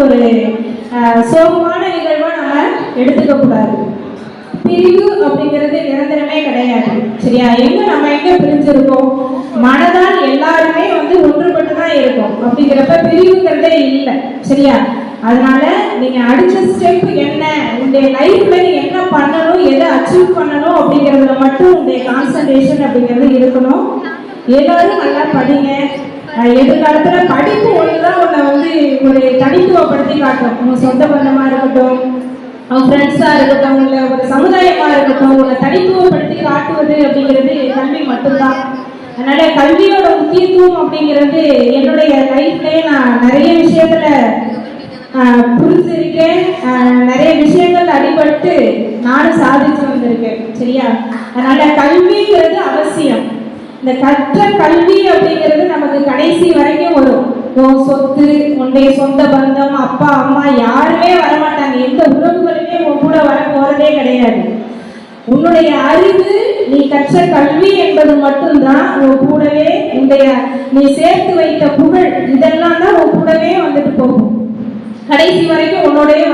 ஒரு சோகமான நிகழ்வா நம்ம எடுத்துக்க கூடாது. பிரிவு அப்படிங்கிறது நிரந்தரமே கிடையாது. சரியா? நம்ம எங்க பிரிஞ்சிருக்கோம்? மனதால் எல்லாருமே ஒன்றுபட்டு தான் இருக்கும். அப்படிங்கிறப்ப பிரிவுங்கிறதே இல்லை. சரியா? அதனால நீங்க அடுத்த ஸ்டெப் என்ன, உங்களுடைய லைஃப்ல என்ன பண்ணணும், எதை அச்சீவ் பண்ணணும் அப்படிங்கிறதுல மட்டும் உங்களுடைய கான்சன்ட்ரேஷன் அப்படிங்கிறது இருக்கணும். எல்லாரும் நல்லா படிங்க. எதிர்காலத்துல படிப்பு ஒண்ணுதான் உன்னை ஒரு தனித்துவப்படுத்தி காட்டும். உங்க சொந்த பந்தமா இருக்கட்டும், அவங்க ஃப்ரெண்ட்ஸா இருக்கட்டும், இல்லை ஒரு சமுதாயமா இருக்கட்டும், உன்னை தனித்துவப்படுத்தி காட்டுவது அப்படிங்கிறது கல்வி மட்டும்தான். அதனால கல்வியோட முக்கியத்துவம் அப்படிங்கிறது என்னுடைய லைஃப்லயே நான் நிறைய விஷயத்துல புரிஞ்சிருக்கேன். நிறைய விஷயங்கள் அடிபட்டு நானும் சாதிச்சு வந்திருக்கேன். சரியா? அதனால கல்விங்கிறது அவசியம். இந்த கற்ற கல்வி அப்படிங்கிறது நமக்கு கடைசி வரைக்கும் வரும். உன் சொத்து, உன்னுடைய சொந்த பந்தம், அப்பா அம்மா யாருமே வரமாட்டாங்க. எந்த உறவுகளுமே உன் கூட வர போறதே கிடையாது. உன்னுடைய அறிவு, நீ கற்ற கல்வி என்பது மட்டும்தான் உன் கூடவே, நீ சேர்த்து வைத்த புகழ், இதெல்லாம் தான் உன் கூடவே போகும். கடைசி வரைக்கும் உன்னோடய